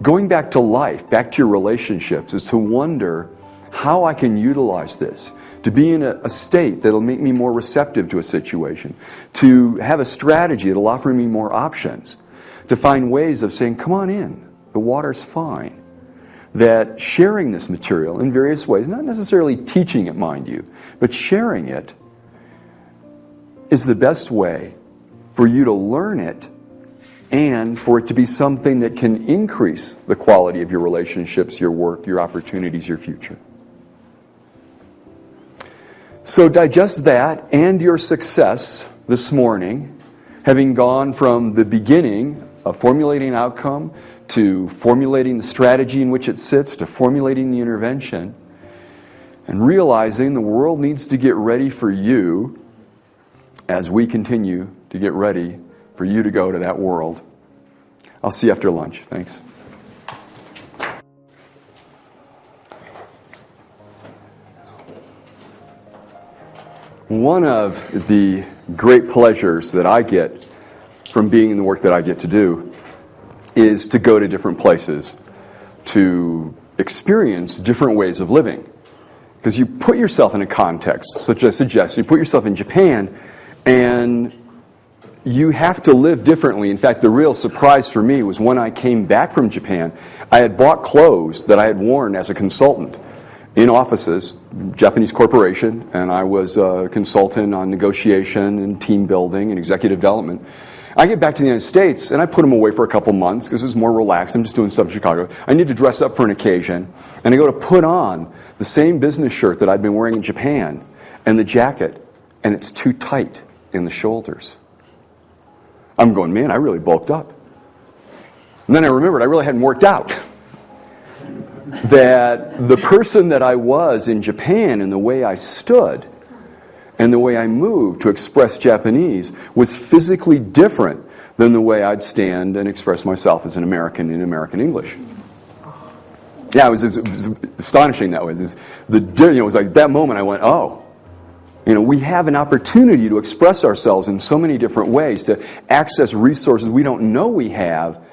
going back to life, back to your relationships, is to wonder how I can utilize this, to be in a state that'll make me more receptive to a situation, to have a strategy that'll offer me more options, to find ways of saying, come on in, the water's fine. That sharing this material in various ways, not necessarily teaching it, mind you, but sharing it is the best way for you to learn it and for it to be something that can increase the quality of your relationships, your work, your opportunities, your future. So digest that and your success this morning, having gone from the beginning of formulating an outcome to formulating the strategy in which it sits, to formulating the intervention, and realizing the world needs to get ready for you as we continue to get ready for you to go to that world. I'll see you after lunch. Thanks. One of the great pleasures that I get from being in the work that I get to do is to go to different places, to experience different ways of living. Because you put yourself in a context, such as I suggest, you put yourself in Japan, and you have to live differently. In fact, the real surprise for me was when I came back from Japan, I had bought clothes that I had worn as a consultant in offices, Japanese corporation, and I was a consultant on negotiation and team building and executive development. I get back to the United States, and I put them away for a couple months because it was more relaxed. I'm just doing stuff in Chicago. I need to dress up for an occasion, and I go to put on the same business shirt that I'd been wearing in Japan and the jacket, and it's too tight in the shoulders. I'm going, man, I really bulked up. And then I remembered I really hadn't worked out. That the person that I was in Japan and the way I stood and the way I moved to express Japanese was physically different than the way I'd stand and express myself as an American in American English. Yeah, it was astonishing that way. It was like that moment I went, oh, we have an opportunity to express ourselves in so many different ways, to access resources we don't know we have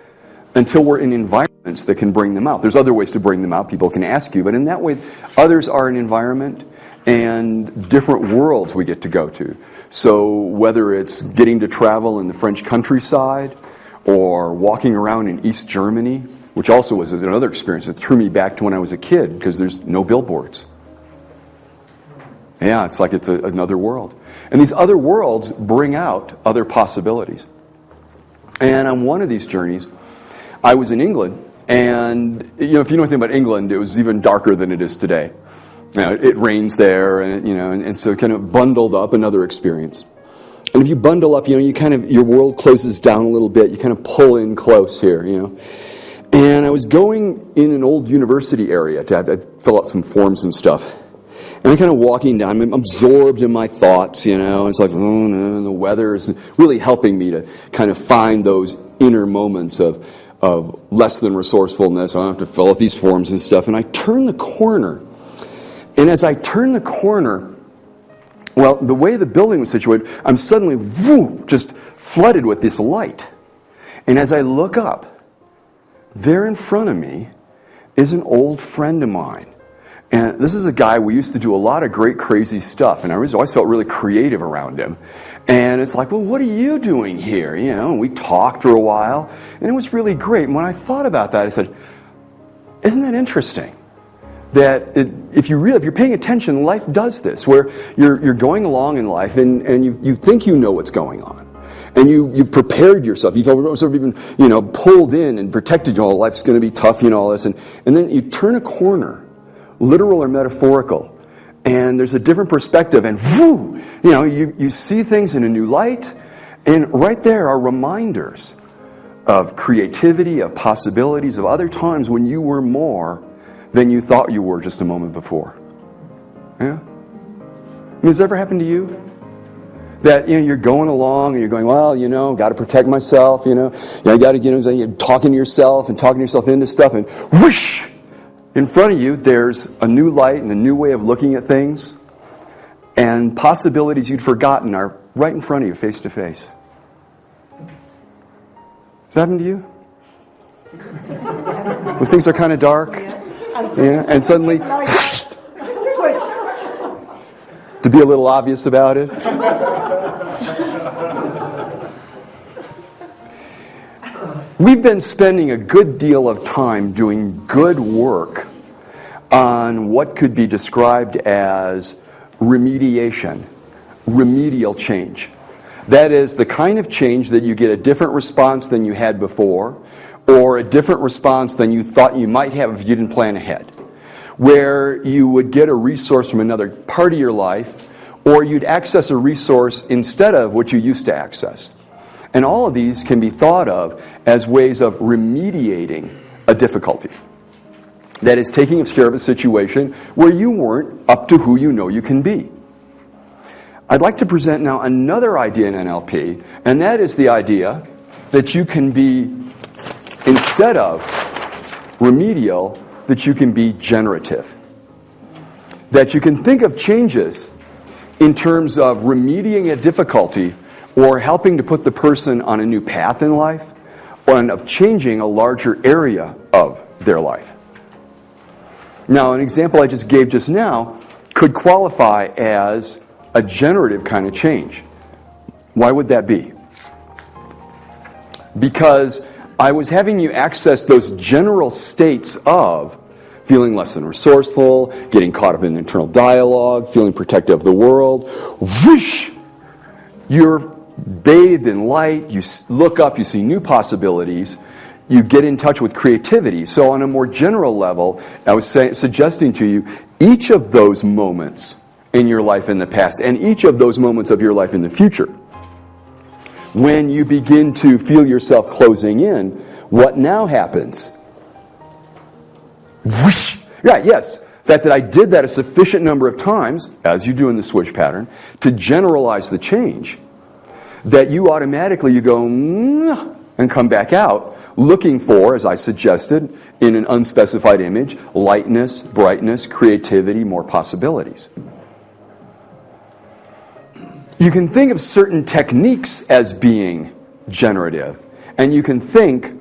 until we're in environments that can bring them out. There's other ways to bring them out. People can ask you, but in that way, others are an environment and different worlds we get to go to. So whether it's getting to travel in the French countryside or walking around in East Germany, which also was another experience that threw me back to when I was a kid because there's no billboards. Yeah, it's like it's another world. And these other worlds bring out other possibilities. And on one of these journeys, I was in England, and if you know anything about England, it was even darker than it is today. It rains there, and so kind of bundled up, another experience. And if you bundle up, you kind of, your world closes down a little bit. You kind of pull in close here, And I was going in an old university area to fill out some forms and stuff. And I'm kind of walking down, I'm absorbed in my thoughts, It's like, oh no, and the weather is really helping me to kind of find those inner moments of less than resourcefulness. I don't have to fill out these forms and stuff. And I turn the corner. And as I turn the corner, well, the way the building was situated, I'm suddenly, just flooded with this light. And as I look up, there in front of me is an old friend of mine. And this is a guy, we used to do a lot of great crazy stuff, and I always felt really creative around him. And it's like, well, what are you doing here? And we talked for a while, and it was really great. And when I thought about that, I said, isn't that interesting? That if you're paying attention, life does this, where you're going along in life, and you think you know what's going on. And you've prepared yourself. You've sort of even, pulled in and protected, life's going to be tough, all this. And then you turn a corner, literal or metaphorical, and there's a different perspective, and you see things in a new light, and right there are reminders of creativity, of possibilities, of other times when you were more than you thought you were just a moment before. Yeah? Has this ever happened to you? That you're going along and you're going, well, got to protect myself, I got to, you're talking to yourself into stuff, and whoosh! In front of you, there's a new light and a new way of looking at things, and possibilities you'd forgotten are right in front of you, face to face. Has that happened to you? when things are kind of dark. Yeah, and suddenly, to be a little obvious about it. We've been spending a good deal of time doing good work on what could be described as remediation, remedial change. That is the kind of change that you get a different response than you had before, or a different response than you thought you might have if you didn't plan ahead. Where you would get a resource from another part of your life, or you'd access a resource instead of what you used to access. And all of these can be thought of as ways of remediating a difficulty. That is, taking care of a situation where you weren't up to who you know you can be. I'd like to present now another idea in NLP, and that is the idea that you can be, instead of remedial, that you can be generative. That you can think of changes in terms of remediating a difficulty or helping to put the person on a new path in life, and of changing a larger area of their life. Now, an example I just gave just now could qualify as a generative kind of change. Why would that be? Because I was having you access those general states of feeling less than resourceful, getting caught up in internal dialogue, feeling protective of the world. Whoosh! You're bathed in light, you look up, you see new possibilities, you get in touch with creativity. So on a more general level, I was suggesting to you, each of those moments in your life in the past, and each of those moments of your life in the future, when you begin to feel yourself closing in, what now happens? Whoosh! Yeah, yes. The fact that I did that a sufficient number of times, as you do in the switch pattern, to generalize the change, that you automatically, you go, and come back out, looking for, as I suggested, in an unspecified image, lightness, brightness, creativity, more possibilities. You can think of certain techniques as being generative, and you can think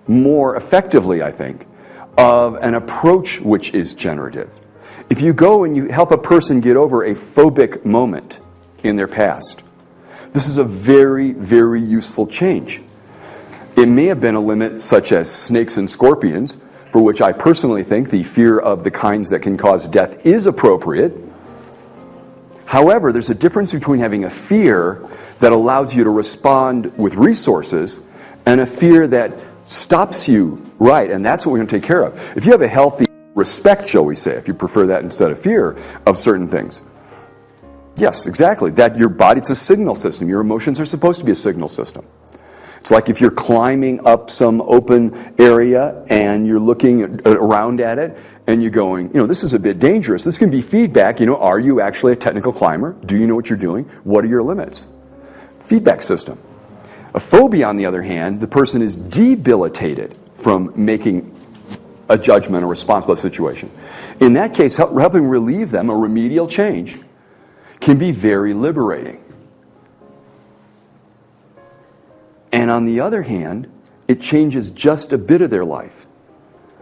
more effectively, I think, of an approach which is generative. If you go and you help a person get over a phobic moment in their past, this is a very, very useful change. It may have been a limit such as snakes and scorpions, for which I personally think the fear of the kinds that can cause death is appropriate. However, there's a difference between having a fear that allows you to respond with resources and a fear that stops you right, and that's what we're going to take care of. If you have a healthy respect, shall we say, if you prefer that instead of fear of certain things, yes, exactly. That your body, it's a signal system. Your emotions are supposed to be a signal system. It's like if you're climbing up some open area and you're looking around at it and you're going, this is a bit dangerous. This can be feedback. Are you actually a technical climber? Do you know what you're doing? What are your limits? Feedback system. A phobia, on the other hand, the person is debilitated from making a judgment or response about the situation. In that case, helping relieve them, a remedial change, can be very liberating. And on the other hand, it changes just a bit of their life.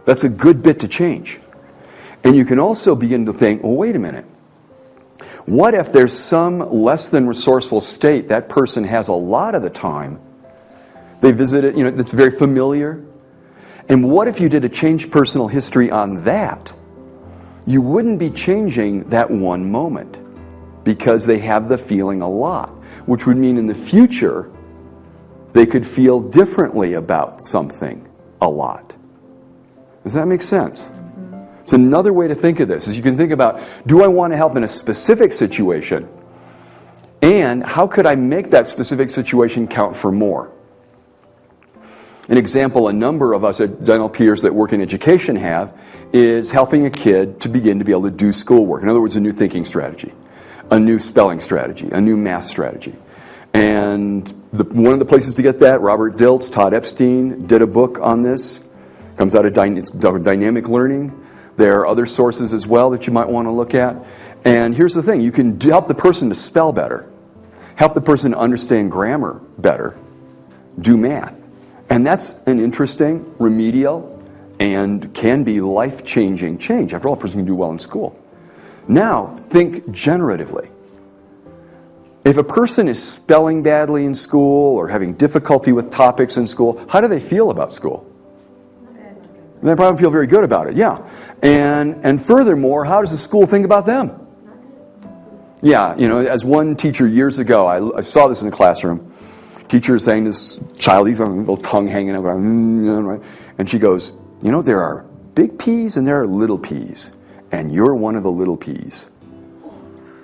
That's a good bit to change. And you can also begin to think, well, wait a minute. What if there's some less than resourceful state that person has a lot of the time? They visit it, that's very familiar. And what if you did a change personal history on that? You wouldn't be changing that one moment because they have the feeling a lot, which would mean in the future they could feel differently about something a lot. Does that make sense? It's another way to think of this, is you can think about, do I want to help in a specific situation? And how could I make that specific situation count for more? An example a number of us dental peers that work in education have is helping a kid to begin to be able to do schoolwork. In other words, a new thinking strategy, a new spelling strategy, a new math strategy. And one of the places to get that, Robert Dilts, Todd Epstein did a book on this. Comes out of dynamic learning. There are other sources as well that you might want to look at. And here's the thing. You can help the person to spell better. Help the person to understand grammar better. Do math. And that's an interesting, remedial, and can be life-changing change. After all, a person can do well in school. Now, think generatively. If a person is spelling badly in school or having difficulty with topics in school, how do they feel about school? They probably feel very good about it, yeah. And furthermore, how does the school think about them? Yeah, as one teacher years ago, I saw this in the classroom. Teacher is saying to this child, he's got a little tongue hanging out, and she goes, there are big peas and there are little peas, and you're one of the little peas.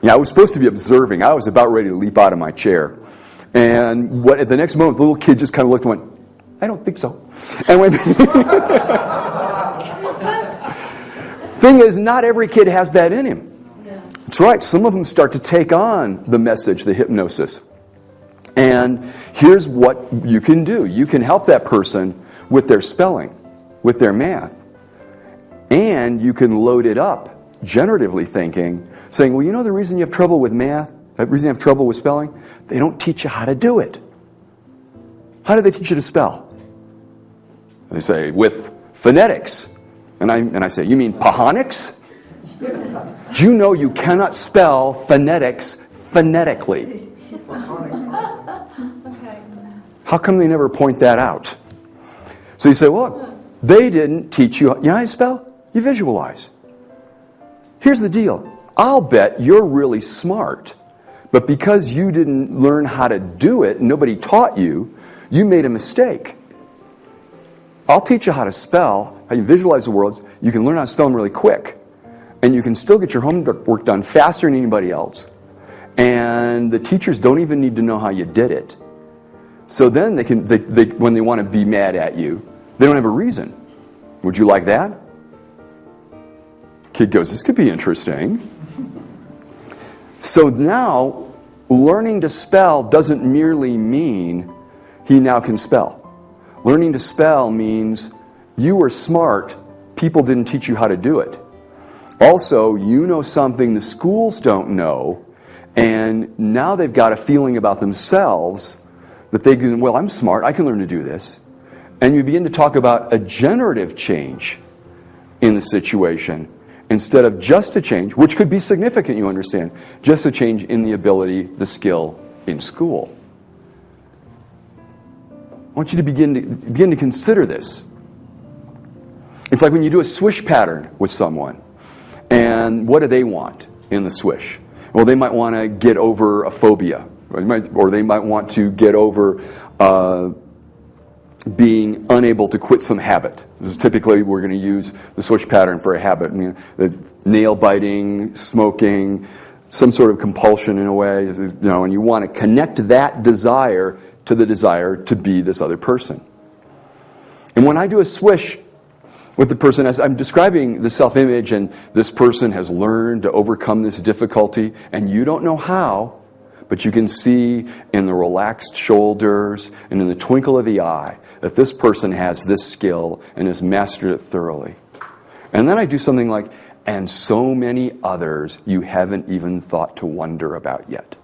Yeah, I was supposed to be observing. I was about ready to leap out of my chair. And at the next moment, the little kid just kind of looked and went, I don't think so. And went. Thing is, not every kid has that in him. That's right. Some of them start to take on the message, the hypnosis. And here's what you can do. You can help that person with their spelling, with their math. And you can load it up, generatively thinking, saying, well, the reason you have trouble with math, the reason you have trouble with spelling, they don't teach you how to do it. How do they teach you to spell? They say, with phonetics. And I say, you mean pahonics? Do you know you cannot spell phonetics phonetically? How come they never point that out? So you say, well, they didn't teach you. You know how you spell? You visualize. Here's the deal. I'll bet you're really smart, but because you didn't learn how to do it, nobody taught you, you made a mistake. I'll teach you how to spell, how you visualize the words. You can learn how to spell them really quick. And you can still get your homework done faster than anybody else. And the teachers don't even need to know how you did it. So then they when they want to be mad at you, they don't have a reason. Would you like that? Kid goes, this could be interesting. So now, learning to spell doesn't merely mean he now can spell. Learning to spell means you were smart, people didn't teach you how to do it. Also, you know something the schools don't know, and now they've got a feeling about themselves that they can, well, I'm smart, I can learn to do this. And you begin to talk about a generative change in the situation instead of just a change, which could be significant, you understand, just a change in the ability, the skill in school. I want you to begin to consider this. It's like when you do a swish pattern with someone, and what do they want in the swish? Well, they might want to get over a phobia, or they might want to get over being unable to quit some habit. This is typically, we're going to use the swish pattern for a habit. The nail biting, smoking, some sort of compulsion in a way, and you want to connect that desire to the desire to be this other person. And when I do a swish with the person, as I'm describing the self-image, and this person has learned to overcome this difficulty, and you don't know how, but you can see in the relaxed shoulders and in the twinkle of the eye that this person has this skill and has mastered it thoroughly. And then I do something like, and so many others you haven't even thought to wonder about yet.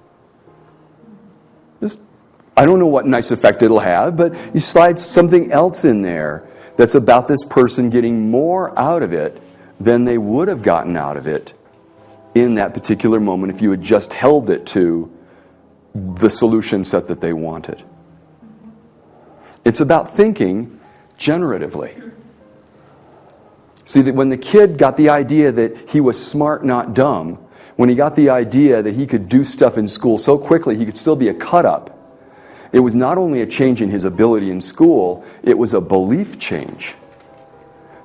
I don't know what nice effect it'll have, but you slide something else in there that's about this person getting more out of it than they would have gotten out of it in that particular moment if you had just held it to the solution set that they wanted. It's about thinking generatively. See, that when the kid got the idea that he was smart, not dumb, when he got the idea that he could do stuff in school so quickly he could still be a cut-up, it was not only a change in his ability in school, it was a belief change.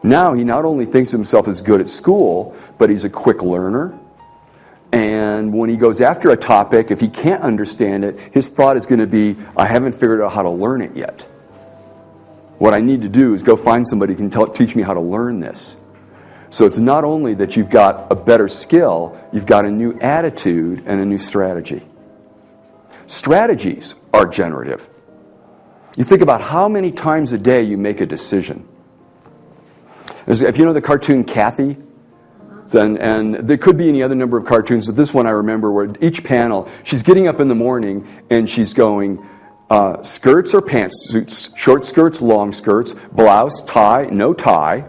Now he not only thinks of himself as good at school, but he's a quick learner. And when he goes after a topic, if he can't understand it, his thought is going to be, I haven't figured out how to learn it yet. What I need to do is go find somebody who can teach me how to learn this. So it's not only that you've got a better skill, you've got a new attitude and a new strategy. Strategies are generative. You think about how many times a day you make a decision. If you know the cartoon Kathy, and there could be any other number of cartoons, but this one I remember where each panel, she's getting up in the morning and she's going, skirts or pantsuits, short skirts, long skirts, blouse, tie, no tie.